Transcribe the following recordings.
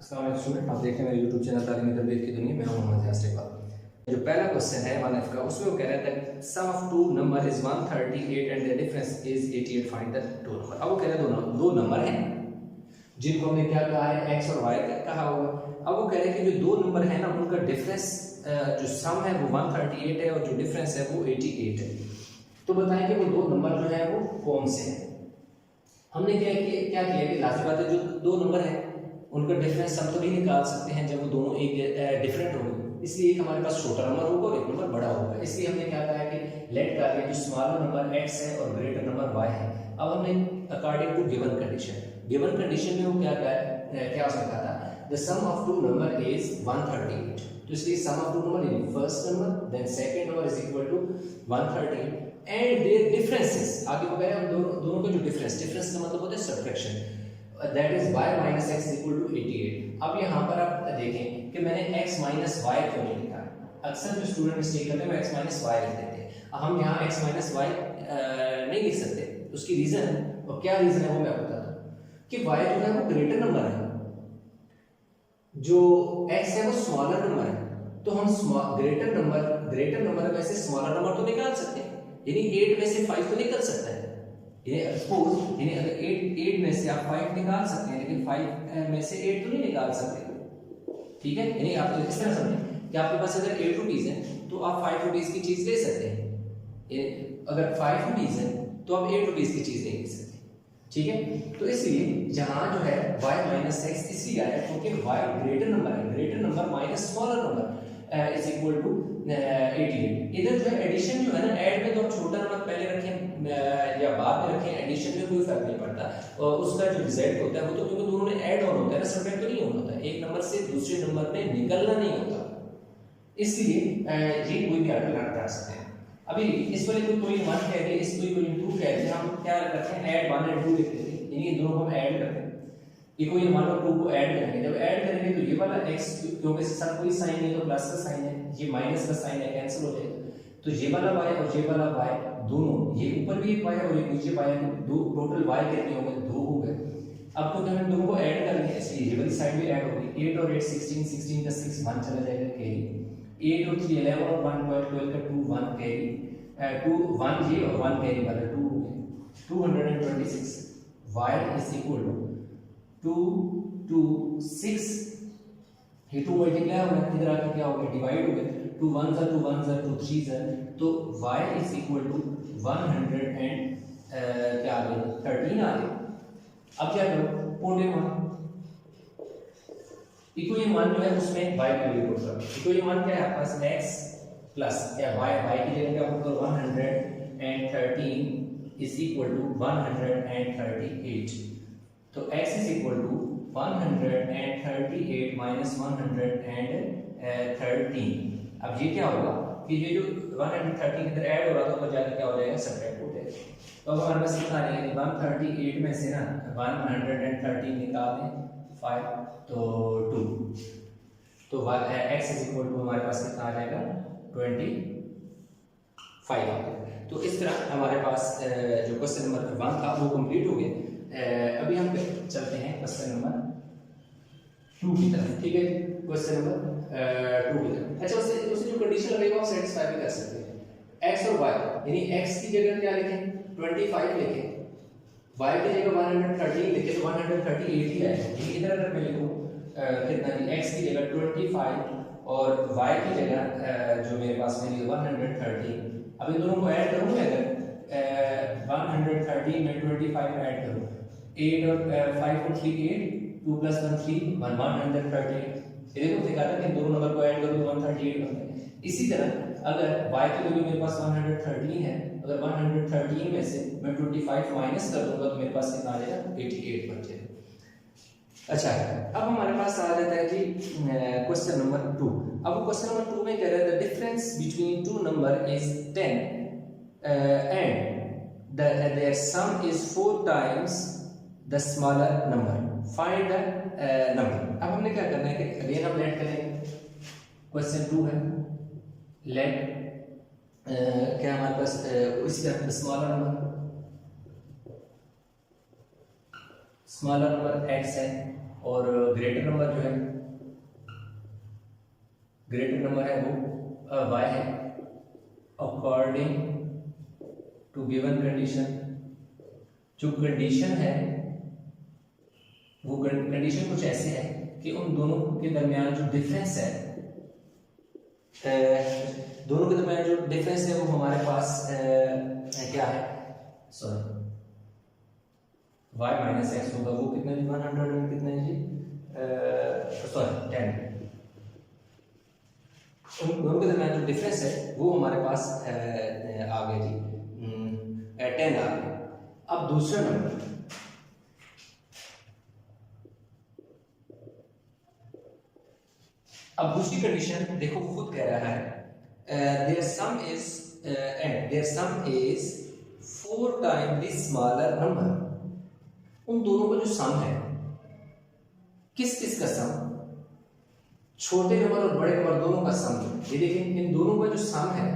अस्सलाम स्टूडेंट, आप देख रहे हैं मेरे यूट्यूब चैनल तालीमी तरबियत की दुनिया। मैं हूं मोहम्मद यासर इकबाल। जो पहला क्वेश्चन है 1F का, उसमें वो कह रहा था sum of two number is 138 and the difference is 88, find the two number. अब वो कह रहा है दो नंबर हैं जिनको हमने क्या कहा है, x और y कहा हुआ। अब वो कह रहे हैं कि जो दो नंबर है ना, उनका डिफरेंस जो सम है वो 138 है और जो डिफरेंस है वो 88 है। तो बताएं कि वो दो नंबर जो है वो कौन से हैं। हमने क्या किया कि लास्ट बात है, जो दो नंबर है उनका डिफरेंस हम तो नहीं निकाल सकते हैं जब वो दोनों एक डिफरेंट होंगे, इसलिए एक हमारे पास छोटा नंबर होगा और एक नंबर बड़ा होगा। इसलिए हमने क्या कहा है कि लेट का जो स्मॉलर नंबर x है और ग्रेटर नंबर y है। अब हमने अकॉर्डिंग टू गिवन कंडीशन में वो क्या उसने कहा था, the sum of two number is 138। तो इसलिए sum of two number is first number then second number is equal to 138 and their differences. आगे वो कह रहे हैं दोनों का जो डिफरेंस का मतलब होता है subtraction, that is y minus x equal to 88। अब यहाँ पर आप देखें कि मैंने x minus y क्यों नहीं लिखा। अक्सर जो स्टूडेंट मिस्टेक करते हैं वो x minus y लिख देते हैं। हम यहाँ x minus y नहीं लिख सकते। उसकी रीजन, और क्या रीजन है वो मैं बताता हूँ कि y जो है वो ग्रेटर नंबर है, जो x है वो स्मॉलर नंबर है। तो हम ग्रेटर नंबर में से स्मॉलर नंबर तो निकाल सकते हैं, यानी 8 में से 5 तो निकल सकता है। यानी अगर 8 में से आप 5 निकाल सकते हैं, लेकिन 5 में से 8 तो नहीं निकाल सकते। ठीक है, यानी आप इस तरह समझें कि आपके पास अगर 8 रुपीज है तो आप 5 रुपीज की चीज ले सकते हैं। अगर 5 रुपीज है तो आप 8 रुपीज की चीज नहीं ले सकते। ठीक है, तो इसलिए जहां जो है y माइनस एक्स इसलिए आया क्योंकि y ग्रेटर नंबर है, greater number minus smaller number is equal to 88। इधर जो है एडिशन जो है ना, ऐड में तो आप छोटा नंबर पहले रखें या बाद में रखें, एडिशन में कोई फर्क नहीं पड़ता। और उसका जो रिजल्ट होता है वो तो क्योंकि दोनों में ऐड ऑन होता है ना, सब्ट्रैक्ट तो नहीं होता, एक नंबर से दूसरे नंबर में निकलना नहीं होता, इसलिए ये कोई भी आगे लगा सकते हैं। अभी इस वाले को कोई 1 कह दे, इस कोई 2 कह दे, हम क्या करते हैं ऐड 1 और 2 लिख देते हैं, यानी इन दोनों को हम ऐड करते हैं। ये कोई 1 और 2 को ऐड करेंगे, जब ऐड करेंगे तो ये वाला x, क्योंकि इसके साथ कोई साइन नहीं तो प्लस का साइन है, ये माइनस का साइन है, कैंसिल हो जाएगा। तो ये वाला y और ये वाला y दोनों, ये ऊपर भी एक y और ये नीचे y है, दो टोटल y कितने हो गए, 2 हो गए। अब तो हम दोनों को ऐड करेंगे, इसलिए ये वाली साइड भी ऐड होगी। 8 और 8 16, 16 का 6 1 चला जाएगा कैरी, 8 और 3 11 और 1 12 का 2 1 कैरी, 2 1 ये और 1 कैरी वाला 2 हो गए 226। y इज इक्वल टू 2 2 6, ये 2 मल्टीप्लाई हो गया, इधर आके क्या हो गया, डिवाइड हो गया, 2 1 जा 2 1 जा 2 3 जा, तो y is equal to 100 and क्या आ गया 13 आ गया। अब क्या करो, पुट इन 1 इक्वल 1 जो है उसमें y का वैल्यू पुट करो। इक्वल 1 क्या है आपके पास, x प्लस या y की जगह क्या पुट करो, 113 इज इक्वल टू 138। तो x is equal to 138 minus 113। अब ये क्या होगा कि ये जो 113 इधर ऐड हो रहा था, ऊपर जाकर क्या हो जाएगा, सब्ट्रैक्ट हो जाएगा। तो अब हमारे पास कितना आएगा, 138 में से ना 113 निकाल दें 5 तो 2, तो x इज इक्वल टू हमारे पास कितना आ जाएगा 25 आ जाएगा। तो इस तरह हमारे पास जो क्वेश्चन नंबर 1 था वो कंप्लीट हो गया। अभी हम चलते हैं क्वेश्चन नंबर 2 की तरफ। ठीक है, क्वेश्चन नंबर 2 की तरफ। अच्छा, उससे जो कंडीशन लगेगा आप सेटिस्फाई भी कर सकते हैं। x और y, यानी x की जगह क्या लिखें 25 लिखें, y की जगह 113 लिखें तो 138 ही आएगा। यानी इधर अगर मैं लिखूं कितना जी, x की जगह 25 और y की जगह जो मेरे पास में 113। अब इन दोनों को ऐड करूं मैं, अगर 113 में 25 ऐड करूं, 8 और 5 और 3 8, 2 + 1 3 138। ये देखो दिखा था कि दोनों नंबर को ऐड करो तो 138 बनता है। इसी तरह अगर y की वैल्यू मेरे पास 113 है, अगर 113 में से मैं 25 माइनस कर दूंगा तो मेरे पास कितना आ जाएगा, 88 बन जाएगा। अच्छा, अब हमारे पास आ जाता है जी क्वेश्चन नंबर 2। अब क्वेश्चन नंबर 2 में कह रहा है the difference between two number is 10 and their sum is 4 times the smaller number, find the number। अब हमने क्या करना है कि अगेन हम लेट करेंगे, क्वेश्चन 2 है, लेट क्या हमारे पास इसी तरह स्मॉलर नंबर x है और ग्रेटर नंबर जो है ग्रेटर नंबर है वो y है अकॉर्डिंग टू गिवन कंडीशन। जो कंडीशन है वो कंडीशन कुछ ऐसे है कि उन दोनों के दरमियान जो डिफरेंस है, दोनों के दरमियान जो डिफरेंस है वो हमारे पास क्या है, सॉरी y माइनस एक्स होगा, वो कितना जी 100 में कितना है जी, सॉरी 10। उन दोनों के दरमियान जो डिफरेंस है वो हमारे पास आ गया जी 10 आ गया। अब दूसरा नंबर, अब दूसरी कंडीशन देखो, वो खुद कह रहा है their sum is and their sum is 4 time the smaller number. उन दोनों का जो सम है, किस किस का सम, छोटे नंबर और बड़े नंबर दोनों का सम। ये देखिए इन दोनों का जो सम है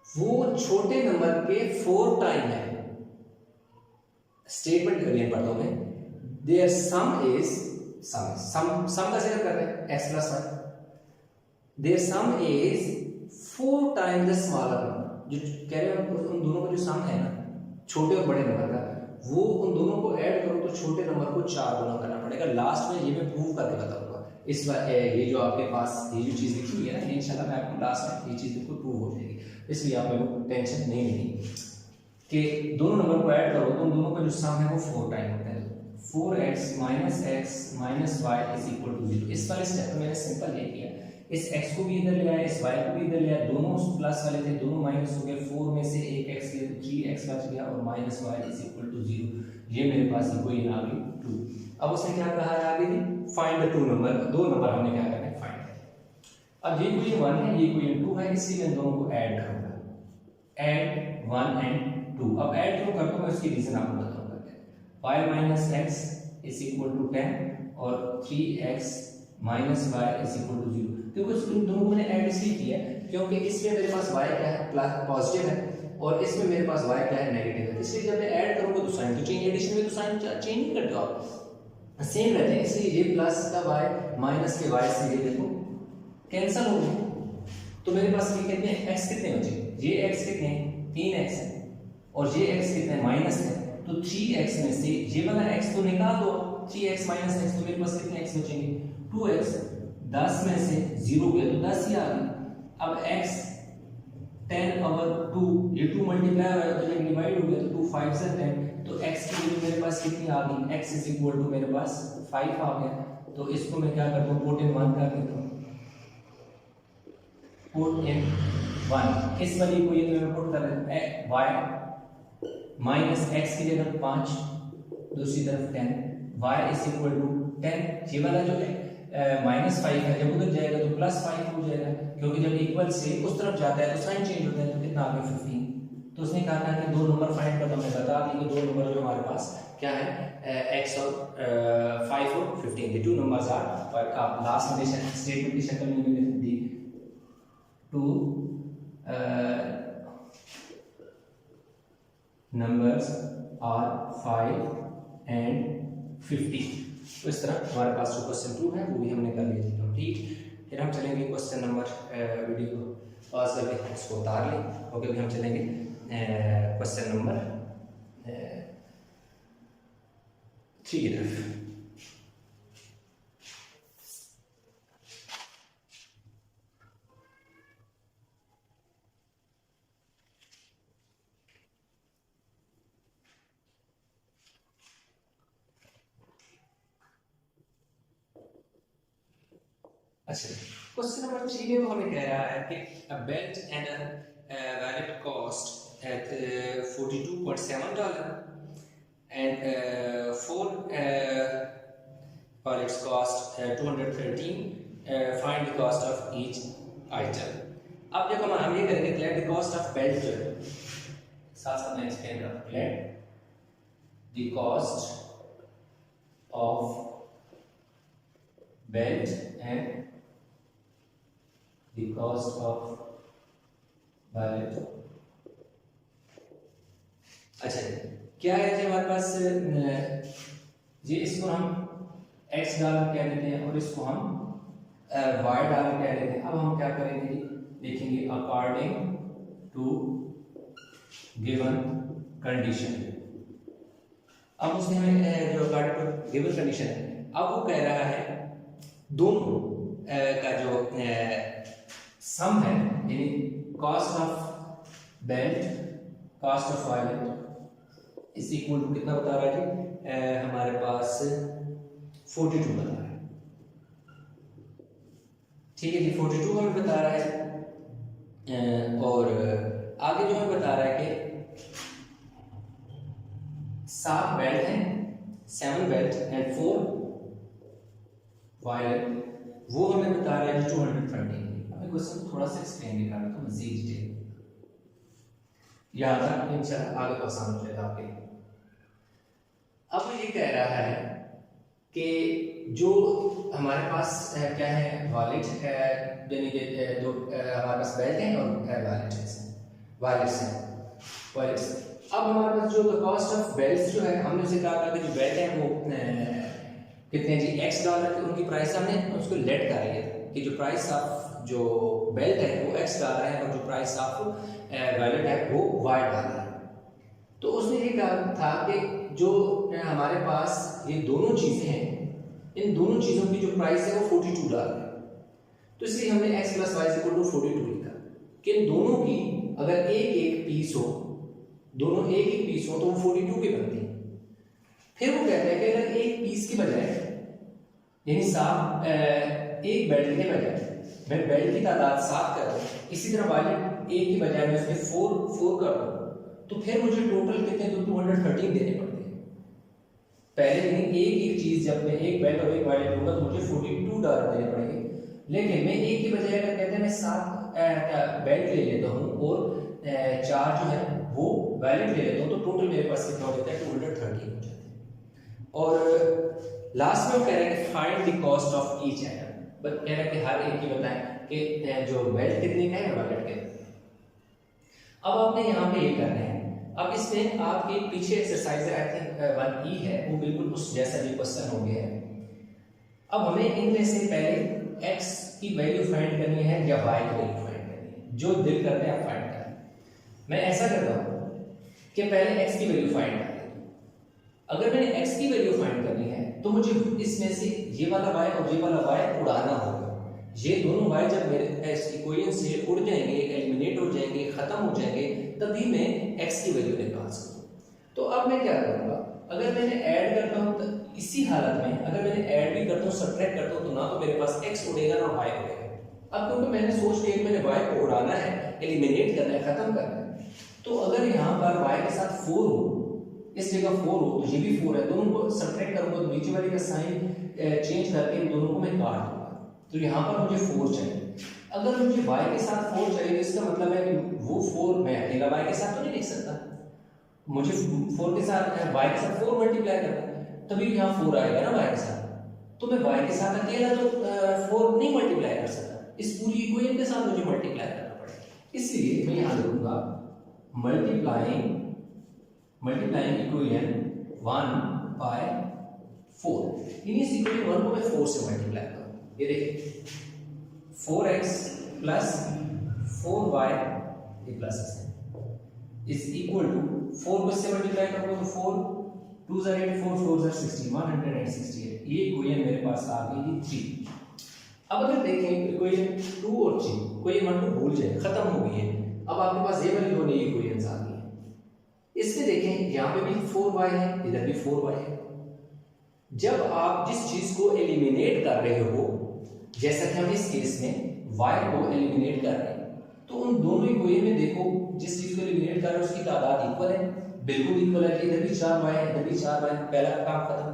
वो छोटे नंबर के 4 टाइम है। स्टेटमेंट अगेन पढ़ता हूं मैं, देयर सम इज, सम का जिक्र कर रहे हैं x plus 1, their sum is 4 time the smaller number. जो कह रहे हैं उन दोनों का जो सम है ना, छोटे और बड़े नंबर का, वो उन दोनों को ऐड करो तो छोटे नंबर को 4 गुना करना पड़ेगा। लास्ट में ये मैं प्रूव करके बताऊंगा। इस बार ये जो आपके पास ये जो चीज़ लिखी हुई है ना, इंशाल्लाह मैं आपको लास्ट में ये चीज़ बिल्कुल प्रूव हो जाएगी, इसलिए आप लोगों को टेंशन नहीं लेनी कि दोनों नंबर को ऐड करो तो उन दोनों का जो सम है वो 4 टाइम होता है। 4x minus y is equal to 0। इस वाले स्टेप में मैंने सिंपल ये किया, इस x को भी इधर ले आया, इस y को भी इधर ले आया, दोनों प्लस वाले थे, दोनों माइनस हो गए, 4 में से एक x लिया तो 3x बच गया और minus y is equal to 0। ये मेरे पास इक्वेशन आ गई 2। अब उसने क्या कहा है आगे, फाइंड द 2 नंबर, दो नंबर हमने क्या करना है, फाइंड करना। अब ये इक्वेशन 1 है, ये इक्वेशन 2 है, इसलिए इन दोनों को ऐड करूंगा, ऐड 1 एंड 2। अब ऐड क्यों करता हूं मैं, उसकी रीजन आपको बताऊंगा। y minus x is equal to 10 और 3x minus y is equal to 0। क्योंकि इन दोनों को मैंने ऐड इसलिए किया क्योंकि इसमें मेरे पास y क्या है, प्लस पॉजिटिव है, और इसमें मेरे पास y क्या है, नेगेटिव है। इसलिए जब मैं ऐड करूंगा तो साइन तो चेंज, एडिशन में तो साइन चेंज नहीं करते आप, सेम रहते हैं। इसलिए ये प्लस का y माइनस के y से ये देखो कैंसिल हो गए, तो मेरे पास ये कितने x कितने बचे, ये x कितने हैं, 3x है, और ये x कितने माइनस है, तो 3x में से ये वाला x तो निकाल दो, 3x माइनस x, तो मेरे पास कितने x बचेंगे, 2x। 10 में से 0 गया तो 10 ही आ गया। अब x 10 ओवर 2, ये 2 मल्टीप्लाई हो गया तो ये डिवाइड हो गया तो 2 5 से 10, तो x की वैल्यू मेरे पास कितनी आ गई, x इज इक्वल टू मेरे पास 5 आ गया। तो इसको मैं क्या करता हूं, पुट इन 1 कर देता हूं, पुट इन 1। इस वाली को ये मैं पुट कर देता हूं, y माइनस x की जगह 5, दूसरी तरफ 10, y इज इक्वल टू 10। ये वाला जो है -5 है, जब उधर जाएगा तो +5 हो जाएगा, क्योंकि जब इक्वल से उस तरफ जाता है तो साइन चेंज होता है। तो कितना आ गया 15। तो उसने कहा था कि दो नंबर फाइंड कर, तो मैं बता दी कि दो नंबर जो हमारे पास क्या है, x और 5 और 15, ये 2 नंबर्स आर, और आप लास्ट कंडीशन स्टेटमेंट की शक्ल में भी लिख दी 2 numbers are 5 and 50। तो इस तरह हमारे पास जो क्वेश्चन 2 है वो भी हमने कर लिया कंप्लीट। फिर हम चलेंगे क्वेश्चन नंबर, वीडियो को पॉज करके इसको उतार लें, ओके। अभी हम चलेंगे क्वेश्चन नंबर 3 की तरफ। अच्छा, क्वेश्चन नंबर 3 में वो हमें कह रहा है कि a belt and a wallet cost at $42.7 and 4 wallets cost 213, find the cost of each item. अब जब हम ये करेंगे let the cost of belt, जो है साथ साथ में एक्सप्लेन कर, let the cost of belt and the cost of wallet। अच्छा, क्या है जी हमारे पास, ये इसको हम x डॉलर कह देते हैं और इसको हम वाई डाल के कह देते हैं। अब हम क्या करेंगे जी, देखेंगे अकॉर्डिंग टू गिवन कंडीशन। अब उसने हमें जो अकॉर्डिंग टू गिवन कंडीशन है, अब वो कह रहा है दोनों का जो सम है, यानी cost of belt cost of wallet is equal to कितना बता रहा है जी, हमारे पास 42 बता रहा है। ठीक है जी, 42 हमें बता रहा है। और आगे जो हमें बता रहा है कि 7 बेल्ट हैं, 7 बेल्ट एंड 4 वायलेट, वो हमें बता रहा है 230। हमें क्वेश्चन थोड़ा सा एक्सप्लेन भी करना तो मजीद डिटेल याद रखना, इंशाल्लाह आगे तो आसान हो जाएगा आपके लिए। अब ये कह रहा है कि जो हमारे पास क्या है, वॉलेट है, यानी दो हमारे पास बेल्ट है और वॉलेट्स हैं। अब हमारे पास जो कॉस्ट ऑफ बेल्ट्स जो है, हमने उसे कहा था कि जो बेल्ट है वो कितने जी $X की उनकी प्राइस, हमने उसको लेट कर रही है कि जो प्राइस ऑफ जो बेल्ट है वो $X है और जो प्राइस ऑफ वॉलेट है वो $Y है। तो उसने ये कहा था कि जो हमारे पास ये दोनों चीजें हैं, इन दोनों चीजों की जो प्राइस है वो $42 है। तो इसलिए हमने x + y = 42 लिखा कि इन दोनों की अगर एक पीस हो, दोनों एक पीस हो तो वो 42 की बनती है। फिर वो कहता है कि अगर एक पीस की बजाय, यानी एक बेल्ट के बजाय मैं बेल्ट की तादाद 7 कर दूं, इसी तरह वायलेट एक की बजाय मैं उसमें 4 कर दूं, तो फिर मुझे टोटल कितने, तो 213 देने पड़ते हैं। पहले दिन एक चीज जब मैं एक बेल्ट और एक वायलेट लूंगा तो मुझे $42 देने पड़ेंगे, लेकिन मैं एक की बजाय अगर कहते हैं मैं 7 बेल्ट ले लेता हूँ और 4 जो है वो वायलेट ले लेता हूँ, तो टोटल मेरे पास कितना हो जाता है, 213 हो जाता है। और लास्ट में वो कह रहे हैं कि find the cost of each item, बस कह रहा है कि हर एक की बताएं कि जो बेल्ट कितने का है और वायलेट कितने। अब आपने यहाँ पे ये करना है, अब इसमें आपके पीछे एक्सरसाइज है, आई थिंक 1E है, वो बिल्कुल उस जैसा भी क्वेश्चन हो गया है। अब हमें इनमें से पहले x की वैल्यू फाइंड करनी है या y की वैल्यू फाइंड करनी है, जो दिल करते हैं आप फाइंड करें। मैं ऐसा करता हूँ कि पहले x की वैल्यू फाइंड कर लेता हूँ। अगर मैंने x की वैल्यू फाइंड करनी है तो मुझे इसमें से ये वाला y और ये वाला y उड़ाना होगा। ये दोनों y जब मेरे इस इक्वेशन से उड़ जाएंगे, एलिमिनेट हो जाएंगे, खत्म हो जाएंगे, तभी मैं x की वैल्यू निकाल सकूँ। तो अब मैं क्या करूँगा, अगर मैंने ऐड करता हूँ तो इसी हालत में अगर मैंने ऐड भी करता हूँ, सब्ट्रैक्ट करता हूँ, तो ना तो मेरे पास x उड़ेगा ना y उड़ेगा। अब क्योंकि मैंने सोच लिया मैंने y को उड़ाना है, एलिमिनेट करना है, खत्म करना है, तो अगर यहाँ पर y के साथ 4 हो, इस जगह 4 हो तो ये भी 4 है, दोनों को सब्ट्रैक्ट करूंगा तो नीचे वाले का साइन चेंज करके इन दोनों को मैं काट दूंगा, तो यहाँ पर मुझे 4 चाहिए। अगर मुझे y के साथ 4 चाहिए तो इसका मतलब है कि वो 4 मैं अकेला y के साथ तो नहीं लिख सकता, मुझे 4 के साथ y के साथ 4 मल्टीप्लाई करना है, तभी यहाँ 4 आएगा ना y के साथ। तो मैं y के साथ अकेला तो 4 नहीं मल्टीप्लाई कर सकता, इस पूरी इक्वेशन के साथ मुझे मल्टीप्लाई करना पड़ेगा। इसलिए मैं यहाँ लिखूंगा मल्टीप्लाइंग इक्वेशन 1/4, इस इक्वेशन 1 को मैं 4 से मल्टीप्लाई करूँ। ये देखिए 4x + 4y ये प्लस इज इक्वल टू 4 को इससे मल्टीप्लाई करूंगा तो 4 2 * 8 4 4 * 16 168। ये इक्वेशन मेरे पास आ गई 3। अब अगर देखें इक्वेशन 2 और 3, इक्वेशन 1 को भूल जाए, खत्म हो गई है। अब आपके पास ये वाली दो नई इक्वेशंस आ गई हैं। इसमें देखें यहाँ पे भी 4y है, इधर भी 4y है। जब आप जिस चीज को एलिमिनेट कर रहे हो, जैसा कि हम इस केस में y को एलिमिनेट कर रहे हैं, तो उन दोनों इक्वेशन में देखो जिस चीज को एलिमिनेट कर रहे हो उसकी तादाद इक्वल है, बिल्कुल इक्वल है। इधर भी 4y है, इधर भी 4y है। पहला काम खत्म।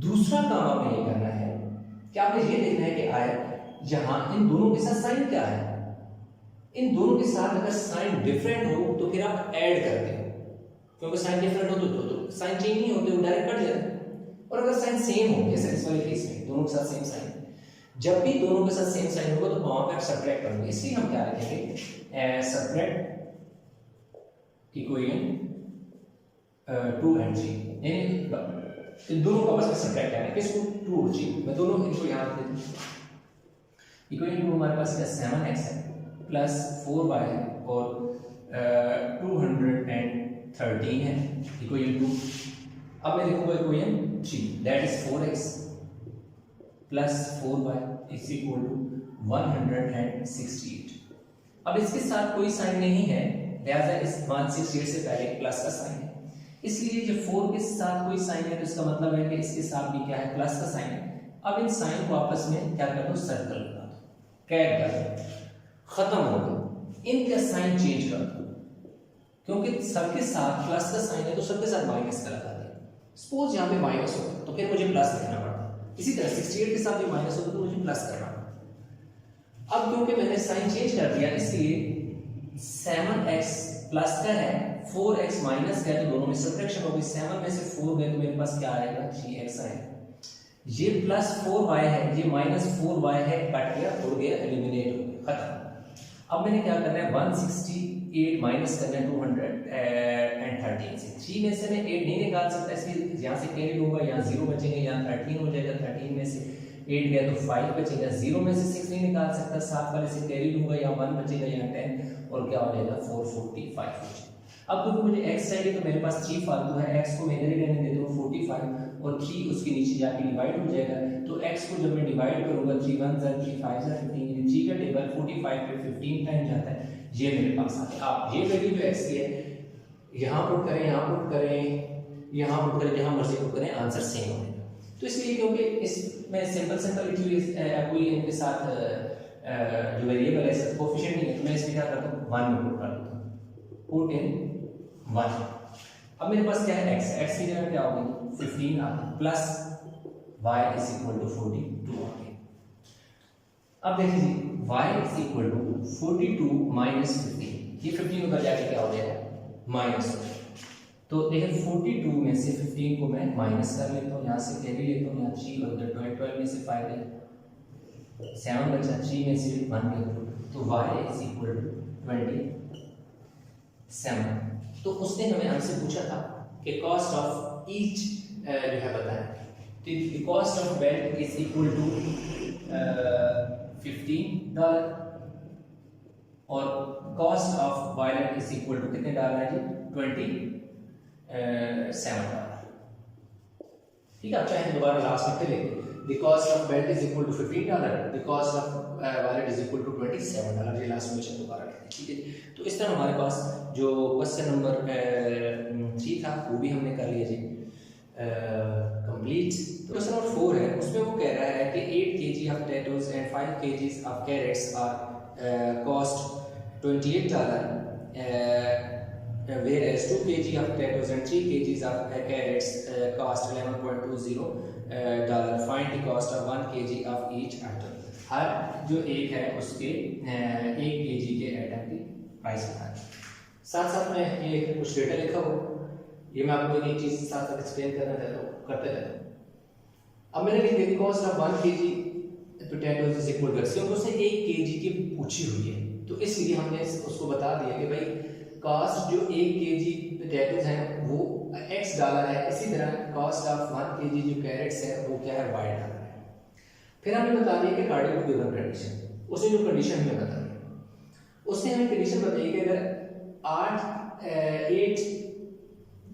दूसरा काम आपने ये करना है कि आपने ये देखना है कि आया यहाँ इन दोनों के साथ साइन क्या है। इन दोनों के साथ अगर साइन डिफरेंट हो तो फिर आप ऐड करते हो, क्योंकि साइन डिफरेंट हो तो साइन चेंज नहीं होते, वो डायरेक्ट कट जाते हैं। और अगर साइन सेम हो, जैसे इस वाले केस में दोनों के साथ सेम साइन, जब भी दोनों के साथ सेम साइन होगा तो वहां पर सब्ट्रैक्ट करोगे। इसलिए हम क्या लिखेंगे, सब्ट्रैक्ट इक्वेशन 2 and 3, यानी इन दोनों को आपस में सब्ट्रैक्ट करना है। किसको, 2 और 3, मैं दोनों इनको यहां रख देता हूं। इक्वल टू हमारे पास क्या 7x है प्लस 4y है और 213 है इक्वल टू, अब मैं लिखूंगा equation 3 that is 4x plus 4y is equal to 168। अब इसके साथ कोई साइन नहीं है, लिहाजा इस 168 से पहले प्लस का साइन है, इसलिए जब 4 के साथ कोई साइन है तो इसका मतलब है कि इसके साथ भी क्या है, प्लस का साइन है। अब इन साइन को आपस में क्या कर दो, सर्कल लगा दो, कैट कर दो, खत्म हो गया। इनका साइन चेंज कर दो, क्योंकि सबके साथ प्लस का साइन है तो सबके साथ माइनस का लगा दिया। सपोज यहाँ पे माइनस हो तो फिर मुझे प्लस लिखना पड़ता, इसी तरह 68 के साथ भी माइनस होता तो मुझे प्लस करना पड़ता। अब क्योंकि मैंने साइन चेंज कर दिया इसलिए 7x प्लस का है 4x माइनस का है, तो दोनों में सब्ट्रैक्शन होगी। 7 में से 4 गए तो मेरे पास क्या आएगा, 3x आएगा। ये प्लस 4y है, ये माइनस 4y है, कट गया, उड़ गया, एलिमिनेट हो गया, खत्म। अब मैंने क्या करना है, 168 माइनस करना है 213 से। 3 में से मैं 8 नहीं निकाल सकता, इसलिए यहाँ से कैरी होगा, यहाँ 0 बचेंगे, यहाँ 13 हो जाएगा, 13 में से 8 गया तो 5 बचेगा, 0 में से 6 नहीं निकाल सकता, 7 वाले से कैरी लूंगा, यहाँ 1 बचेगा, यहाँ 10 और क्या हो जाएगा 445 हो जाएगा। अब क्योंकि मुझे x चाहिए तो मेरे पास 3 फालतू है, x को मैं इधर ही रहने देता हूँ 45 और 3 उसके नीचे जाके डिवाइड हो जाएगा। तो x को जब मैं डिवाइड करूंगा 3 1 3 5 15, 3 का टेबल 45 पे 15 टाइम जाता है, ये मेरे पास आ गया। आप ये वैल्यू जो x की है यहाँ पुट करें, यहाँ पुट करें, यहाँ पुट करें, जहाँ मर्जी पुट करें, आंसर सेम होगा। तो इसलिए क्योंकि इसमें सिंपल लिखी हुई कोई इनके साथ जो वेरिएबल है कोएफिशिएंट नहीं है, तो मैं इसमें क्या करता हूँ 1 में पुट कर देता हूँ, पुट इन 1। अब मेरे पास क्या है x की जगह क्या होगी 15 आ गया plus y is equal to 42 आ गया। अब देखिए y is equal to 42 minus 15, ये 15 ऊपर जाके क्या हो जाएगा माइनस हो जाएगा। तो देखिए 42 में से 15 को मैं माइनस कर लेता हूँ, यहाँ से कैरी लेता हूँ, यहाँ 3 और 12 में से 5 है 7 बचा, 3 में से 1 ले तो y इज इक्वल टू 27। तो उसने हमें हमसे पूछा था कि कॉस्ट ऑफ ईच जो है बताएं, तो the cost of belt is equal to $15 और cost of wallet is equal to कितने डालना है जी $27। ठीक है, चाहे दोबारा लास्ट में फिर लेंगे। The cost of belt is equal to $15, the cost of wallet is equal to $27। ये लास्ट में दोबारा लेंगे, ठीक है। तो इस तरह हमारे पास जो क्वेश्चन नंबर 3 था वो भी हमने कर लिया जी कंप्लीट। तो क्वेश्चन नंबर 4 है, उसमें वो कह रहा है कि 8 kg of potatoes and 5 kg of carrots are cost $28, whereas 2 kg of potatoes and 3 kg of carrots cost $11.20। Find the cost of 1 kg of each item. हर जो एक है उसके 1 kg के आइटम की प्राइस बताएं। साथ साथ में ये कुछ डेटा लिखा हो, ये मैं आपको एक चीज साथ साथ एक्सप्लेन करना चाहता हूँ, करते रहता हूँ। अब मैंने लिख दिया cost of 1 kg potatoes is equal to, क्योंकि उसने 1 kg की पूछी हुई है तो इसलिए हमने उसको बता दिया कि भाई कॉस्ट जो 1 kg पोटैटोज हैं वो x डॉलर है, इसी तरह कॉस्ट ऑफ 1 kg जो कैरेट्स है वो क्या है y डॉलर है। फिर हमने बता दिया कि अकॉर्डिंग टू गिवन कंडीशन, उसने जो कंडीशन हमें बताई, उसने हमें कंडीशन बताई कि अगर 8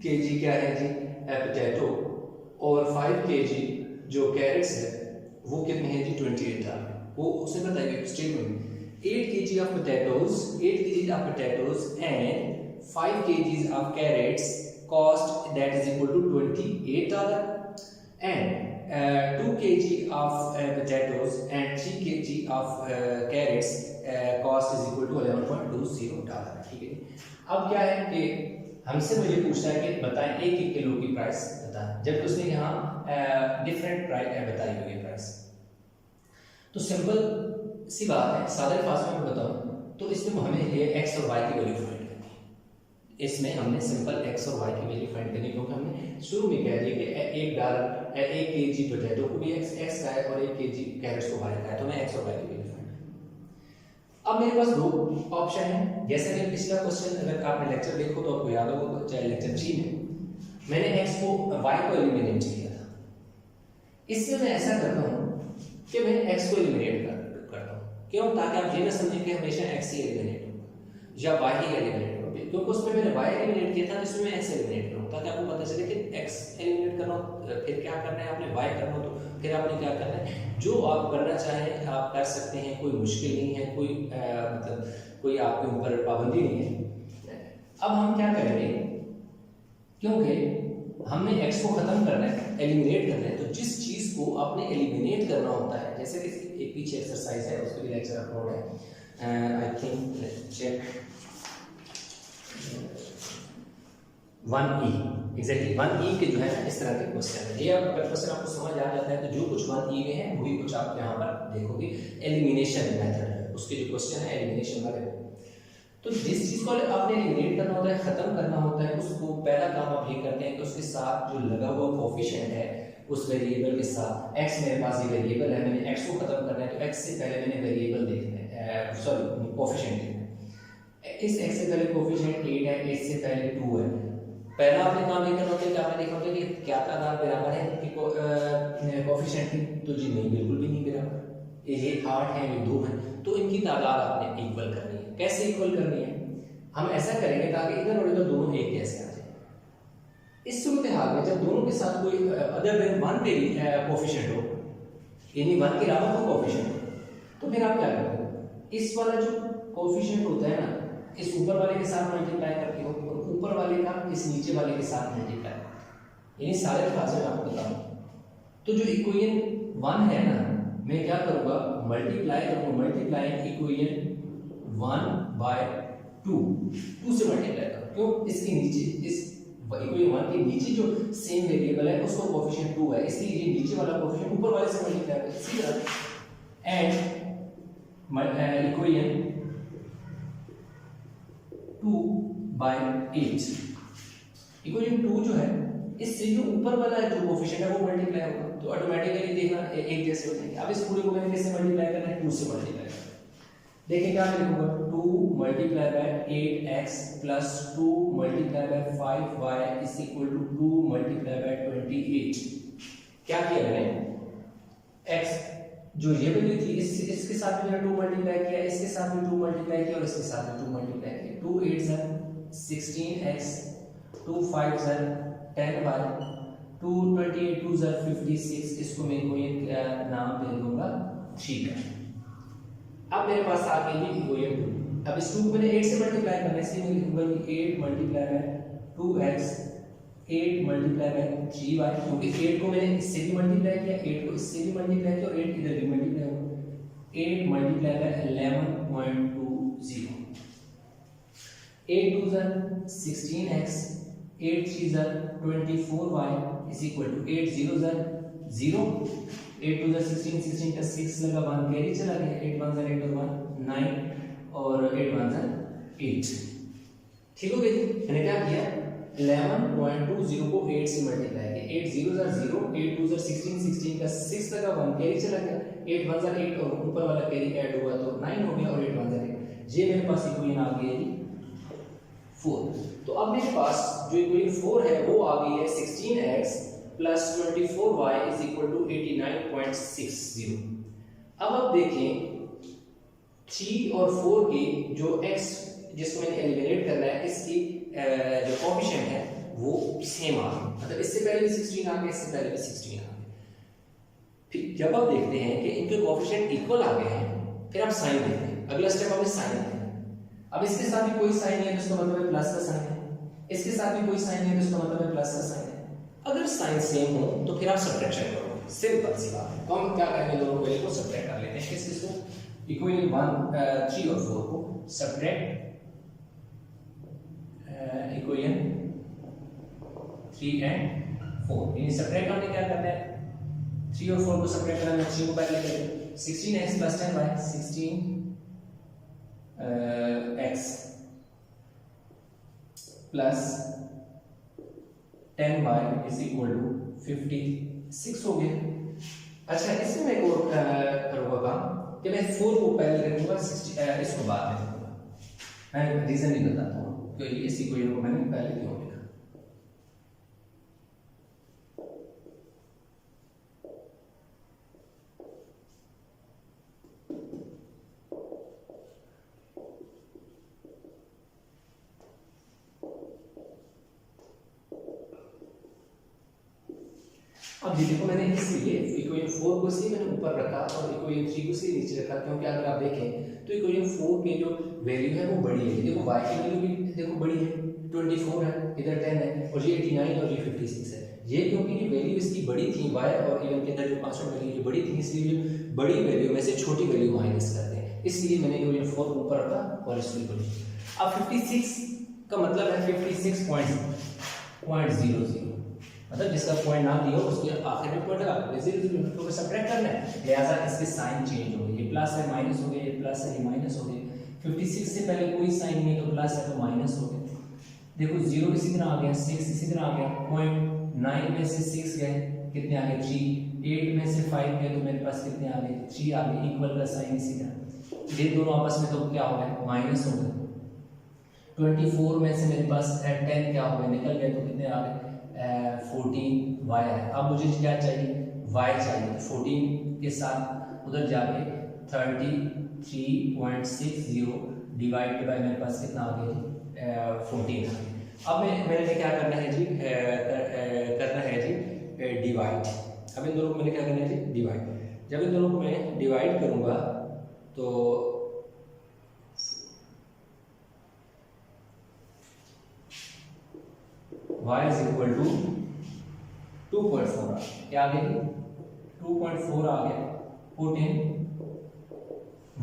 kg क्या है जी पोटैटो और 5 kg जो कैरेट्स है वो कितने हैं जी $28। वो उसने बताया statement 8 kg of potatoes and 5 kg of carrots cost that is equal to $28 and 2 kg of potatoes and 3 kg of carrots cost is equal to $11.20। ठीक है, अब क्या है कि हमसे मुझे पूछना है कि बताएं 1 किलो की प्राइस बताएं, जबकि उसने यहाँ डिफरेंट प्राइस बताई हुई है प्राइस। तो सिंपल सी बात है, सादा अल्फाज में बताऊं तो इसमें हमें ये x और y की वैल्यू फाइंड करनी है। इसमें हमने सिंपल x और y की वैल्यू फाइंड करनी है, क्योंकि हमने शुरू में कह दिया कि $1 kg पोटैटो को भी x का है और 1 kg कैरेट्स को y का है, तो मैं x और y की वैल्यू फाइंड। अब मेरे पास दो ऑप्शन है, जैसे कि पिछला क्वेश्चन अगर आपने लेक्चर देखो तो आपको याद होगा, चाहे लेक्चर 3 में मैंने x को y को एलिमिनेट किया था। इससे मैं ऐसा करता हूँ कि मैं x को एलिमिनेट करता हूँ, क्यों? ताकि आप ये ना समझें कि हमेशा x ही एलिमिनेट होगा या y ही एलिमिनेट होगा, क्योंकि उसमें मैंने y एलिमिनेट किया था तो इसमें मैं x एलिमिनेट करूँ, ताकि आपको पता चले कि x एलिमिनेट करना फिर क्या करना है आपने, y करना तो फिर आपने क्या करना है, जो आप करना चाहें आप कर सकते हैं, कोई मुश्किल नहीं है, कोई मतलब कोई आपके ऊपर पाबंदी नहीं है। अब हम क्या करेंगे, क्योंकि हमने x को खत्म करना है, एलिमिनेट करना है, तो जिस चीज को आपने एलिमिनेट करना होता है, जैसे कि एक पीछे एक्सरसाइज है उसके भी लेक्चर अपलोड है, I think check 1E exactly 1E के जो है ना इस तरह के क्वेश्चन है। ये अगर क्वेश्चन आपको समझ आ जाता है तो जो कुछ 1E में है वही कुछ आप यहाँ पर देखोगे, एलिमिनेशन मेथड है उसके जो क्वेश्चन है एलिमिनेशन वाले। तो जिस चीज को आपने एलिमिनेट करना होता है, खत्म करना होता है, उसको पहला काम आप ये करते हैं कि उसके साथ जो लगा हुआ कोफिशिएंट है उस वेरिएबल के साथ, x मेरे पास ये वेरिएबल है, मैंने x को खत्म करना है तो x से पहले मैंने वेरिएबल देखना है, सॉरी कोफिशिएंट देखना है। इस x से पहले कोफिशिएंट 8 है, 8 से पहले 2 है। पहला आपने काम ये करना होता है कि आपने देखा होता है कि क्या तादाद बराबर है कि कोफिशिएंट की, तो जी नहीं, बिल्कुल भी नहीं बराबर, ये 8 है ये 2 है, तो इनकी तादाद आपने इक्वल करनी है। कैसे इक्वल करनी है? हम ऐसा करेंगे ताकि इधर और इधर दोनों एक जैसे आ जाए। इस सूरत हाल में जब दोनों के साथ कोई अदर देन 1 पे भी कोफिशिएंट हो, यानी 1 के अलावा कोई कोफिशिएंट हो, तो फिर आप क्या करते हो, इस वाला जो कोफिशिएंट होता है ना, इस ऊपर वाले के साथ मल्टीप्लाई करते हो और ऊपर वाले का इस नीचे वाले के साथ मल्टीप्लाई, यानी सारे अल्फाज में आपको बताऊं तो जो इक्वेशन 1 है ना, मैं क्या करूंगा, मल्टीप्लाई करूंगा, मल्टीप्लाई इक्वेशन 1/2 2 से मल्टीप्लाई करूं, क्यों? इसके नीचे इस इक्वेशन 1 के नीचे जो सेम वेरिएबल है उसका कोफिशिएंट 2 है, इसलिए ये नीचे वाला कोफिशिएंट ऊपर वाले से मल्टीप्लाई करें। इसी तरह एंड इक्वेशन 2/8 इक्वेशन 2 जो है इससे जो ऊपर वाला जो कोफिशिएंट है वो मल्टीप्लाई होगा, तो ऑटोमेटिकली देखना एक जैसे हो जाएंगे। अब इस पूरे को मैंने कैसे मल्टीप्लाई करना है, 2 से मल्टीप्लाई करना है। देखिए क्या मैं लिखूंगा, 2 multiply by 8x plus 2 multiply by 5y is equal to 2 multiply by 28। क्या किया मैंने, x जो ये वैल्यू थी इसके साथ मैंने 2 मल्टीप्लाई किया, इसके साथ भी 2 मल्टीप्लाई किया और इसके साथ भी 2 मल्टीप्लाई किया। 2 8 ज़र 16x, 2 5 ज़र 10y, 2 28 2 ज़र 56, इसको मैं कोई नाम दे दूंगा 3 का। अब मेरे पास आ गई इक्वेशन 2। अब इस 2 को मैंने 8 से मल्टीप्लाई करना है, इसलिए मैं लिखूंगा कि 8 multiply by 2x 8 multiply by 3y, क्योंकि 8 को मैंने इससे भी मल्टीप्लाई किया, 8 को इससे भी मल्टीप्लाई किया और 8 इधर भी मल्टीप्लाई होगा। 8 मल्टीप्लाई बाय 11.20, 8 2 ज़र 16x, 8 3 ज़र 24y इज इक्वल टू 8 0 ज़र 0, 8 2 ज़र 16, 16 का 6 लगा 1 कैरी चला गया, 8 1 ज़र 8 और 1 9 और 8 1 ज़र 8। ठीक हो गई। मैंने क्या किया, 11.20 को 8 से मल्टीप्लाई किया, 8 0 ज़र 0, 8 2 ज़र 16, 16 का 6 लगा 1 कैरी चला गया, 8 1 ज़र 8 और ऊपर वाला कैरी ऐड हुआ तो 9 हो गया और 8 1 ज़र 8। ये मेरे पास इक्वेशन आ गई है 4। तो अब मेरे पास जो इक्वेशन 4 है वो आ गई है 16x plus 24y is equal to 89.60। अब आप देखें 3 और 4 के जो x जिसको मैंने एलिमिनेट करना है इसकी जो कोफिशिएंट है वो सेम आ गए, मतलब इससे पहले भी 16 आ गए, इससे पहले भी 16 आ गए। फिर जब आप देखते हैं कि इनके कोफिशिएंट इक्वल आ गए हैं, फिर आप साइन देखते हैं, अगला स्टेप आपने साइन देखना है। अब इसके साथ भी कोई साइन नहीं है तो इसका मतलब है प्लस का साइन है, इसके साथ भी कोई साइन नहीं है तो इसका मतलब है प्लस का साइन है। अगर साइन सेम हो तो फिर आप सब्ट्रैक्शन करोगे, सिंपल सी बात है। तो हम क्या करेंगे, दोनों वैल्यू को सब्ट्रैक्ट कर लेते हैं। किसको, इक्वेशन 1 3 और 4 को सब्ट्रैक्ट, इक्वेशन 3 एंड 4, यानी सब्ट्रैक्ट करने क्या करना है, 3 और 4 को सब्ट्रैक्ट करना है। 3 को पहले करें, 16x plus 10y, 16 x plus 10y is equal to 56 हो गया। अच्छा, इसमें मैं एक और करूंगा काम कि मैं 4 को पहले रखूंगा, इसको बाद में रखूंगा। मैं रीजन नहीं बताता हूँ क्योंकि इस इक्वेशन को मैंने पहले क्यों लिखा। अब ये देखो मैंने इसलिए इक्वेशन 4 को सी मैंने ऊपर रखा और इक्वेशन 3 को सी नीचे रखा, क्योंकि अगर आप देखें तो इक्वेशन 4 की जो वैल्यू है वो बड़ी है। देखो y की वैल्यू भी देखो बड़ी है, 24 है, इधर 10 है, और ये 89 और ये 56 है। ये क्योंकि ये वैल्यू इसकी बड़ी थी y और इवन के अंदर जो कांस्टेंट वैल्यू ये बड़ी थी, इसलिए जो बड़ी वैल्यू में से छोटी वैल्यू माइनस करते हैं, इसलिए मैंने इक्वेशन 4 को ऊपर रखा और इसको इक्वेशन। अब 56 का मतलब है 56.00, मतलब जिसका पॉइंट ना दिया हो उसके आखिर में पॉइंट लगा दो, 0 तो सब्ट्रैक्ट करना है, लिहाजा इसके साइन चेंज हो गए, ये प्लस है माइनस हो गया, ये प्लस है ये माइनस हो गया। 56 से पहले कोई साइन नहीं तो प्लस है तो माइनस हो गया। देखो 0 इसी तरह आ गया, 6 इसी तरह आ गया, 0.9 में से 6 गए कितने आ गए 3, 8 में से 5 गए तो मेरे पास कितने आ गए 3 आ गए, इक्वल का साइन इसी तरह, ये दोनों आपस में तो क्या हो गया माइनस हो गए। 24 में से मेरे पास 10 क्या हो गए निकल गए तो कितने आ गए 14 y है। अब मुझे क्या चाहिए y चाहिए, तो 14 के साथ उधर जाके 33.60 डिवाइड बाय मेरे पास कितना आ गया 14। अब मैंने क्या करना है जी करना है जी डिवाइड। अब इन दोनों को मैंने क्या करना है जी डिवाइड। जब इन दोनों को मैं डिवाइड करूंगा तो y is equal to 2.4 क्या आ गया 2.4 आ गया, पुट इन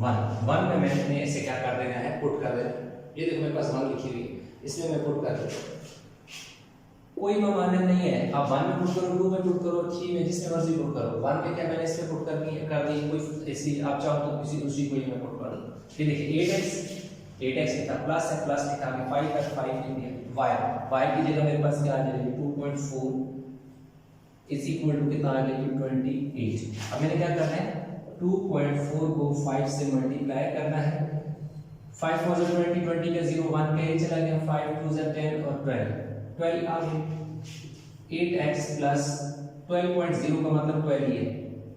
1 में मैंने इसे क्या कर देना है पुट कर देना। ये देखो मेरे पास 1 लिखी हुई है, इसमें मैं पुट कर देता हूँ, कोई मानना नहीं है, आप 1 में पुट करो, 2 में पुट करो, 3 में जिसमें मर्जी पुट करो। 1 में क्या मैंने इसमें पुट कर दी कोई ऐसी, आप चाहो तो किसी दूसरी कोई में पुट कर दो। ये देखिए 8x कितना प्लस है, प्लस लिखा है 5 का 5 लिख दिया, y की जगह मेरे पास क्या आ जाएगी 2.4 इज इक्वल टू कितना आ जाएगी 28। अब मैंने क्या करना है 2.4 को 5 से मल्टीप्लाई करना है, 5 4 20 20 का 0 1 का ये चला गया, 5 2 10 और 12 आ गया। 8x प्लस 12.0 का मतलब 12 ही है,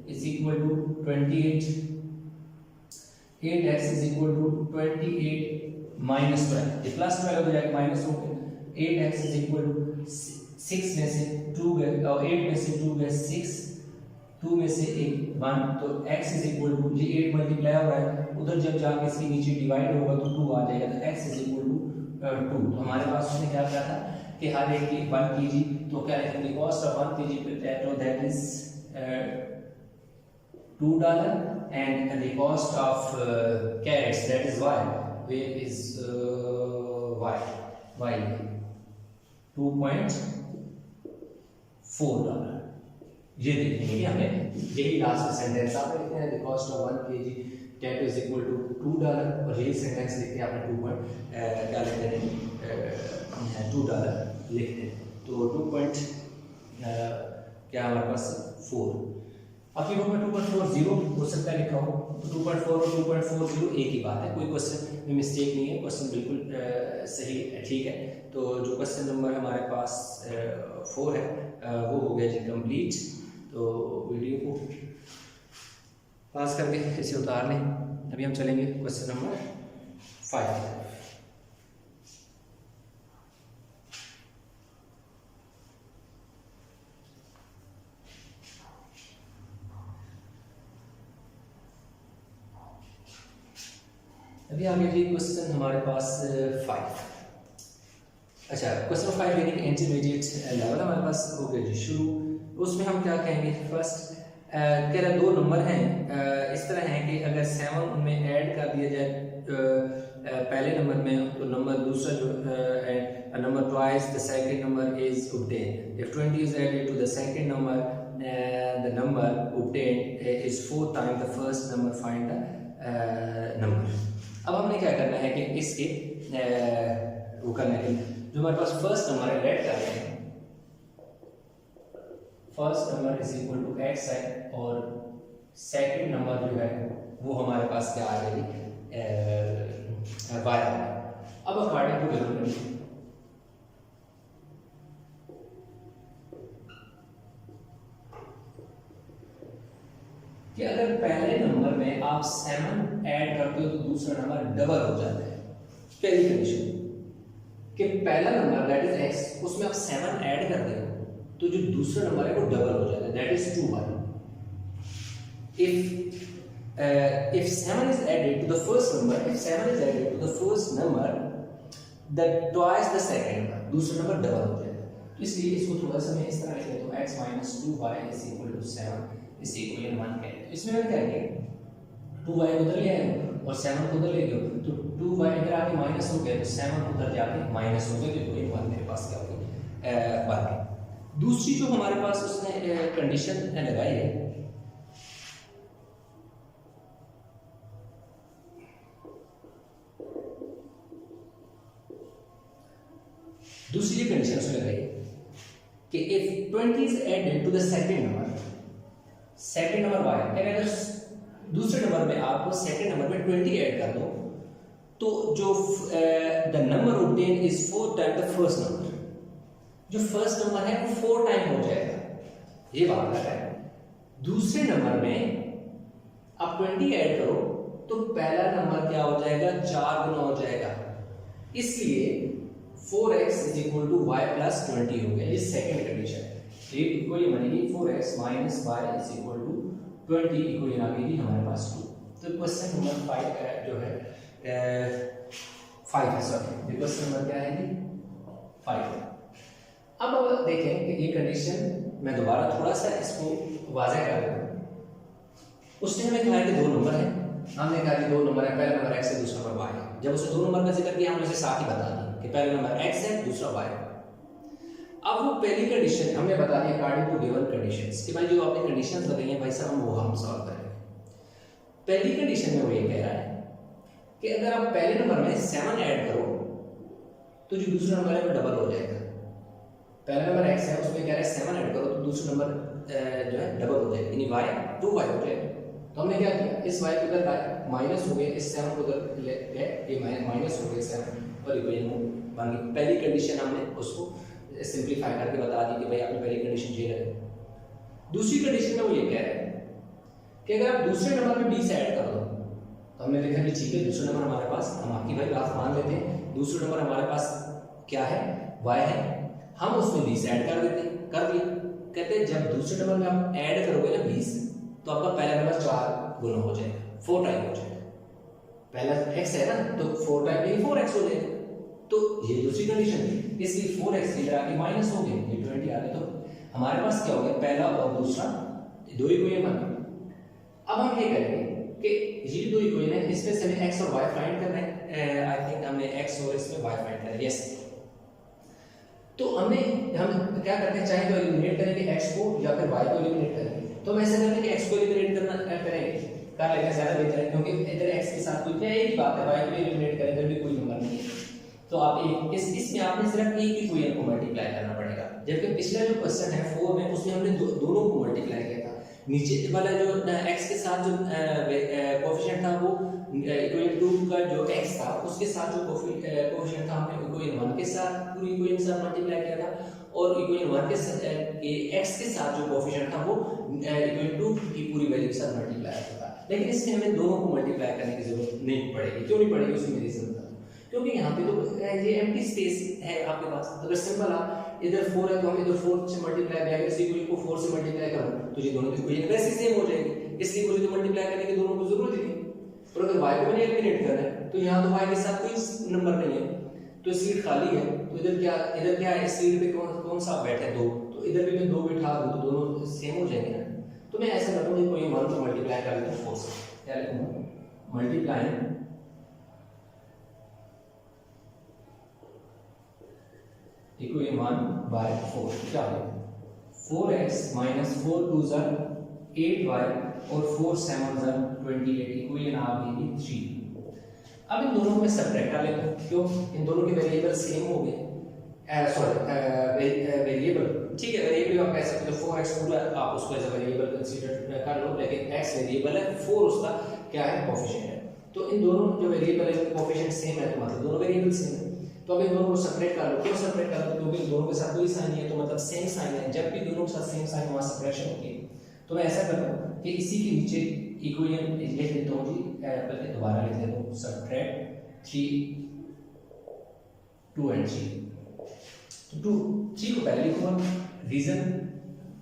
is equal to 28। 8x is equal to 28 minus 12, ये प्लस 12 हो जाएगा माइनस हो गया। 8x इज इक्वल टू 6 में से 2 गए और 8 में से 2 गए 6, 2 में से 1 तो x इज इक्वल टू ये 8 मल्टीप्लाई हो रहा है, उधर जब जाके इसके नीचे डिवाइड होगा तो 2 आ जाएगा, तो x इज इक्वल टू 2। तो हमारे पास उसने क्या कहा था कि हर एक की 1 kg, तो क्या लिखेंगे cost of 1 kg potato that is $2 and the cost of carrots that is y, where is y 2.4। ये देखेंगे हमें यही लास्ट सेंटेंस आपने लिखना है, the cost of 1 kg potato is equal to $2, और यही सेंटेंस लिख के आपने क्या लिखते हैं $2 लिखते हैं, तो 2. क्या हमारे पास 4, बाकी में 2.40 हो सकता है लिखा हो, तो 2.4 और 2.40 एक ही बात है, कोई क्वेश्चन में मिस्टेक नहीं है, क्वेश्चन बिल्कुल सही ठीक है। तो जो क्वेश्चन नंबर हमारे पास 4 है वो हो गया जी कंप्लीट। तो वीडियो को पास करके इसे उतार लें। अभी हम चलेंगे क्वेश्चन नंबर 5। अभी आगे जी क्वेश्चन हमारे पास 5। अच्छा क्वेश्चन 5 यानी कि इंटरमीडिएट लेवल हमारे पास हो गया जी शुरू। उसमें हम क्या कहेंगे, फर्स्ट कह रहा 2 नंबर हैं, इस तरह है कि अगर 7 उनमें ऐड कर दिया जाए पहले नंबर में, तो नंबर दूसरा जो है number twice the second number is obtained। if 20 is added to the second number the number obtained is 4 times the first number, find the number। अब हमने क्या करना है कि इसके वो करने के लिए जो हमारे पास फर्स्ट नंबर है लेट करते हैं, first number is equal to x है और सेकंड नंबर जो है वो हमारे पास क्या आ जाएगी y। अब अकॉर्डिंग टू डेवलपमेंट कि अगर पहले नंबर में आप 7 ऐड करते हो तो दूसरा नंबर डबल हो जाता है। पहली कंडीशन कि पहला नंबर दैट इज x, उसमें आप 7 ऐड करते हो तो जो दूसरा नंबर है वो डबल हो जाता है। that is 2y. If 7 is added to the first number, that twice the second number, दूसरा नंबर डबल हो जाएगा। तो इसलिए इसको थोड़ा सा मैं इस तरह लिख लेता हूँ, x minus 2y is equal to 7 is equal to 1 करें। तो इसमें मैं क्या करेंगे, 2y उधर ले आएंगे और 7 को उधर ले गए, तो 2y इधर आके माइनस हो गया, तो 7 उधर जाके माइनस हो गया, तो 1 मेरे पास क्या होगी, 1। दूसरी जो हमारे पास उसने कंडीशन लगाई है, दूसरी कंडीशन उसने लगाई कि if 20 is added to the second number y, अगर दूसरे नंबर में आपको सेकंड नंबर में 20 ऐड कर दो, तो जो the number obtain is 4 time the first number, जो फर्स्ट नंबर है वो 4 टाइम हो जाएगा, ये बात है। दूसरे नंबर में आप 20 ऐड करो तो पहला नंबर क्या हो जाएगा, 4 गुना हो जाएगा, इसलिए 4x is equal to y plus 20 हो गया, ये सेकंड कंडीशन है। ये इक्वल बनेगी 4x minus y is equal to 20 equal आ गई हमारे पास 2। तो क्वेश्चन नंबर 5 जो है 5 है, सॉरी ये क्वेश्चन नंबर क्या है, 5 है। अब देखें कि ये कंडीशन मैं दोबारा थोड़ा सा इसको वाज़ह कर देता हूँ। उसने हमें कहा कि 2 नंबर है, हमने कहा कि 2 नंबर है, पहला नंबर x है, दूसरा नंबर y है। जब उसने 2 नंबर का जिक्र किया, हमने उसे साथ ही बता दिया कि पहला नंबर x है, दूसरा y है। अब वो पहली कंडीशन हमने बता दी अकॉर्डिंग टू गिवन कंडीशंस कि भाई जो आपने कंडीशंस लगाई हैं भाई साहब, हम सॉल्व करेंगे। पहली कंडीशन में वो ये कह रहा है कि अगर आप पहले नंबर में 7 ऐड करो तो जो दूसरा नंबर है वो डबल हो जाएगा। पहला नंबर x है, उसमें कह रहा है 7 ऐड करो तो दूसरा नंबर जो है डबल हो जाएगा, यानी y 2y हो जाएगा। तो हमने क्या किया, इस y को उधर माइनस हो गया, इस 7 को उधर ले गए, ये माइनस हो गया 7 और इक्वेशन बन गई। पहली कंडीशन हमने उसको सिंपलीफाई करके बता दी कि भाई आपने पहली कंडीशन ये रखी। दूसरी कंडीशन में वो ये कह रहे हैं कि अगर आप दूसरे नंबर में 20 ऐड कर दो, तो हमने देखा कि ठीक है, दूसरा नंबर हमारे पास, हम आपकी भाई बात मान लेते हैं, दूसरा नंबर हमारे पास क्या है, y है, हम उसमें 20 ऐड कर दिए। कहते हैं जब दूसरे नंबर में आप ऐड करोगे ना 20, तो आपका पहला नंबर 4 गुना हो जाएगा, 4 टाइम हो जाएगा। पहला x है ना, तो 4 टाइम नहीं 4x हो जाएगा। तो ये दूसरी कंडीशन थी, इसलिए 4x इधर आके माइनस हो गया, ये 20 आ गया, तो हमारे पास क्या हो गया, पहला और दूसरा 2 इक्वेशन बन गए। अब हम ये करेंगे कि ये 2 इक्वेशन है, इसमें से हमें x और y फाइंड करना है। आई थिंक हमें x और इसमें y फाइंड करना है, यस। तो हम क्या करते हैं, चाहे तो एलिमिनेट करेंगे x को या फिर y को एलिमिनेट करेंगे। तो हम ऐसा करते हैं कि x को एलिमिनेट कर लेंगे ज्यादा बेहतर है, क्योंकि इधर x के साथ कोई एक बात है, y को एलिमिनेट करें इधर भी कोई नंबर नहीं है। तो आप इसमें आपने सिर्फ एक ही इक्वेशन को मल्टीप्लाई करना पड़ेगा, जबकि पिछला जो क्वेश्चन है 4 में उसमें हमने दोनों को मल्टीप्लाई किया था। नीचे वाला जो x के साथ जो कोएफिशिएंट था वो इक्वेशन 2 का जो x था उसके साथ जो कोएफिशिएंट था हमने इक्वेशन 1 के साथ पूरी इक्वेशन के साथ मल्टीप्लाई किया था, और इक्वेशन 1 के साथ x के साथ जो कोएफिशिएंट था वो इक्वेशन 2 की पूरी वैल्यू के साथ मल्टीप्लाई होता था। लेकिन इसमें हमें दोनों को मल्टीप्लाई करने की जरूरत नहीं पड़ेगी। क्यों नहीं पड़ेगी, उसमें रीजन बता, क्योंकि यहाँ पे तो ये एम्प्टी स्पेस है आपके पास। अगर सिंपल आप इधर 4 है तो हम इधर 4 से मल्टीप्लाई करेंगे, इसी इक्वेशन को 4 से मल्टीप्लाई करूं तो ये दोनों की इक्वेशन वैसे सेम हो जाएगी, इसलिए मुझे तो मल्टीप्लाई करने की दोनों को जरूरत ही नहीं। और अगर y को मैंने एलिमिनेट करना है तो यहाँ तो y के साथ कोई नंबर नहीं है, तो सीट खाली है, तो इधर क्या है, इस सीट पे कौन सा बैठे 2, तो इधर भी मैं 2 बिठा दूं तो दोनों सेम हो जाएंगे ना। तो मैं ऐसा करता हूँ, कोई 1 को मल्टीप्लाई कर लेता हूँ 4 से, क्या लिखूंगा, मल्टीप्लाई इक्वेशन 1 बाय 4 क्या हो, 4x माइनस 4 2 8y और 4 7 28 इक्वेशन आ गई 3। अब इन दोनों में सब्ट्रैक्ट कर लेते हैं, क्यों, इन दोनों के वेरिएबल सेम हो गए, वेरिएबल ठीक है, वेरिएबल आप कह सकते हो 4x पूरा आप उसको एज अ वेरिएबल कंसीडर कर लो, लेकिन x वेरिएबल है, 4 उसका क्या है, कोएफिशिएंट है। तो इन दोनों जो वेरिएबल है कोएफिशिएंट सेम है, तो मतलब दोनों वेरिएबल सेम है। तो अब इन दोनों को सेपरेट कर लो, क्यों सेपरेट कर लो, क्योंकि दोनों के साथ कोई साइन नहीं है, तो मतलब सेम साइन है, जब भी दोनों के साथ सेम साइन वहां सेपरेशन होती है। तो मैं ऐसा करता हूं कि इसी के नीचे इक्वेशन लिख लेता हूं जी, बल्कि दोबारा लिख लेता हूं, सबट्रैक्ट 3 2 एंड 3। तो 3 को पहले लिखूंगा, रीजन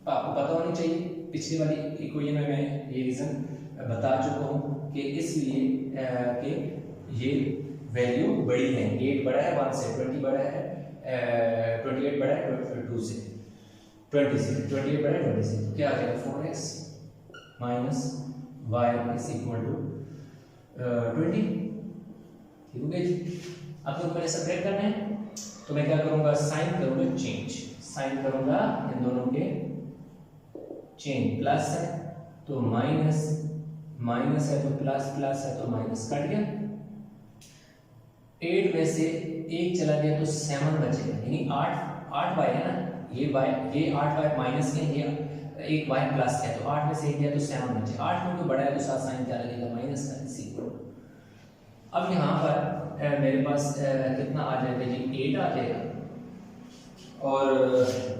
आपको पता होनी चाहिए। पिछली वाली इक्वेशन में मैं ये रीज़न बता चुका हूँ कि इसलिए कि ये वैल्यू बड़ी है, 8 बड़ा है 1 से, 20 बड़ा है 28 बड़ा है 2 से, 20 से, 28 बड़ा है 20 से, तो क्या आ जाएगा 4x minus y is equal to 20। ठीक हो गया जी। अब तो पहले सब्ट्रैक्ट करना है, तो मैं क्या करूंगा, साइन करूंगा चेंज, साइन करूंगा इन दोनों के चेंज, प्लस है तो माइनस, माइनस है तो प्लस, प्लस है तो माइनस, कट गया। 8 में से 1 चला गया तो 7 बचेगा, यानी 8 y है ना, ये 8 y माइनस है, ये 1 y प्लस है, तो 8 में से 1 गया तो 7 बचे। 8 में तो बड़ा है तो साथ साइन क्या लगेगा, माइनस का, इसी को। अब यहाँ पर मेरे पास कितना आ जाएगा जी, 8 आ जाएगा, और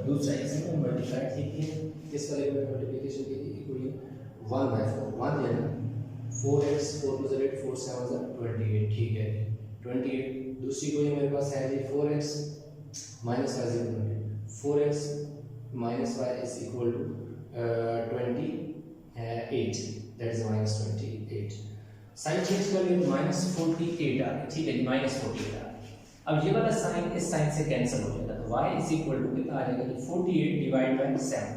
दूसरा इसमें मल्टीप्लाई, ठीक है, किस वाले में मल्टीप्लिकेशन की थी इक्वली 1/4, 1 है ना, 4x 4 + 8 4 7 28, ठीक है 28। दूसरी कोई मेरे पास है जी 4x minus y 4x minus y is equal to 28, that is minus 28। Sign change कर लिए तो माइनस 48 आ गया, ठीक है जी, माइनस 48 आ गया। अब ये वाला साइन इस साइन से कैंसिल हो जाएगा, तो y इज इक्वल टू कितना आ जाएगा, 48 डिवाइड बाय 7।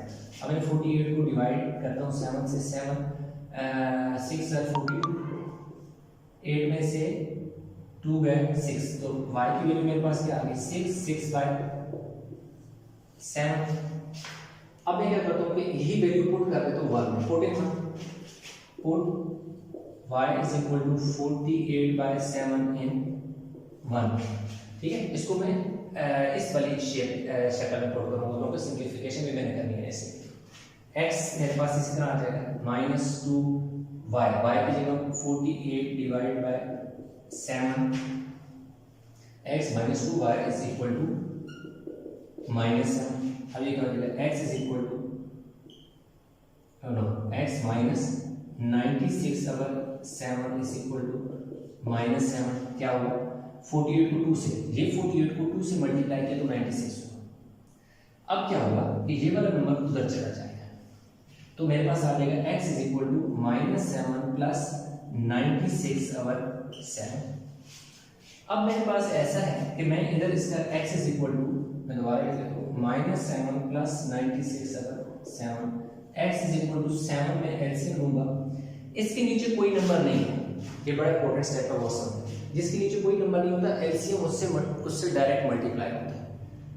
अब मैं 48 को डिवाइड करता हूँ 7 से, 7 6 है 48, 8 में से 2 गए 6, तो y की वैल्यू मेरे पास क्या आ गई, 6/7। अब मैं क्या करता हूँ कि यही वैल्यू पुट कर देता हूँ 1 में, put y is equal to 48/7 in 1, ठीक है। इसको मैं इस वाली शक्ल में पुट करूँगा, क्योंकि सिंप्लीफिकेशन भी मैंने करनी है ऐसे। x मेरे पास इसी तरह आ जाएगा -2y, y की जगह 48 divide by 7, x -2y is equal to -7। अब ये क्या हो जाएगा, x is equal to x minus 96/7 is equal to -7। क्या होगा, 48 को 2 से, ये 48 को 2 से मल्टीप्लाई किया तो 96 हुआ। अब क्या होगा कि ये वाला नंबर उधर चला जाएगा, तो मेरे पास आ जाएगा x is equal to -7 plus 96/7। अब मेरे पास ऐसा है कि मैं इधर इसका x इज इक्वल टू, मैं दोबारा लिख लेता हूँ, -7 plus 96/7, x is equal to 7 में एलसीएम लूंगा, इसके नीचे कोई नंबर नहीं है, ये बड़ा इंपॉर्टेंट स्टेप है वो सब, जिसके नीचे कोई नंबर नहीं होता एलसीएम उससे डायरेक्ट मल्टीप्लाई होता है।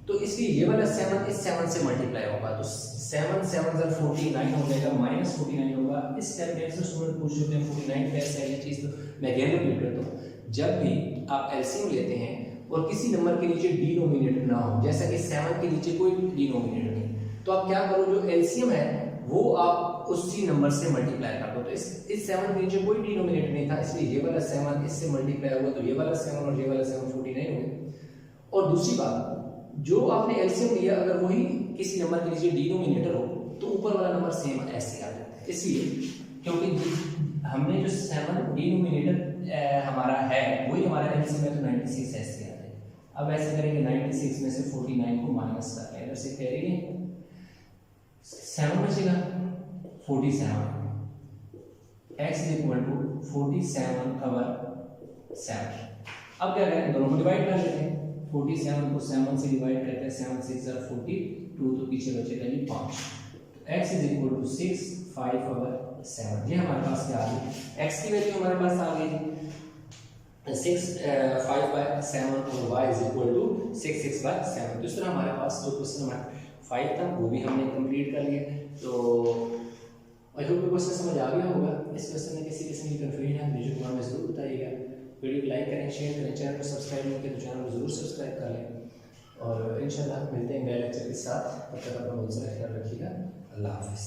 तो इसलिए ये वाला 7 इस 7 से मल्टीप्लाई होगा, तो 7 7 49 हो जाएगा, -49 होगा। इस स्टेप में अक्सर स्टूडेंट पूछ लेते हैं 49 कैसे है ये चीज़, तो मैं अगेन रिपीट करता हूँ, जब भी आप एलसीएम लेते हैं और किसी नंबर के नीचे डिनोमिनेटर ना हो, जैसा कि 7 के नीचे कोई डिनोमिनेटर नहीं, तो आप क्या करो, जो एलसीएम है वो आप उसी नंबर से मल्टीप्लाई कर दो। तो इस 7 के नीचे कोई डिनोमिनेटर नहीं था, इसलिए ये वाला 7 इससे मल्टीप्लाई हुआ, तो ये वाला 7 और ये वाला 7 49 हो गए। और दूसरी बात, जो आपने एलसीएम लिया अगर वही किसी नंबर के नीचे डिनोमिनेटर हो तो ऊपर वाला नंबर सेम ऐसे आ जाता है, इसलिए क्योंकि हमने जो 7 डिनोमिनेटर हमारा है वही हमारा एलसीएम है, तो 96 ऐसे आ जाएगा। अब ऐसे करेंगे 96 में से 49 को माइनस कर लें, इधर से करेंगे 7 बचेगा 47, x इज इक्वल टू 47/7। अब क्या करें, दोनों को डिवाइड कर लेते हैं, 47 को 7 से डिवाइड करते हैं, 7 6 42, तो पीछे बचेगा जी 5, तो x इज इक्वल टू 6 5/7। ये हमारे पास क्या आ गई, x की वैल्यू हमारे पास आ गई 6 5/7 और y इज इक्वल टू 6 6/7। तो इस तरह हमारे पास जो क्वेश्चन नंबर 5 था वो भी हमने कंप्लीट कर लिया। तो आई होप क्वेश्चन समझ आ गया होगा। इस क्वेश्चन में किसी किस्म की कंफ्यूजन है मुझे कमेंट में जरूर बताइएगा। वीडियो को लाइक करें, शेयर करें, चैनल को सब्सक्राइब नहीं किया तो चैनल को जरूर सब्सक्राइब कर लें, और इंशाल्लाह मिलते हैं नए लेक्चर के साथ। तब तक अपना बहुत सारा ख्याल रखिएगा। अल्लाह हाफिज़।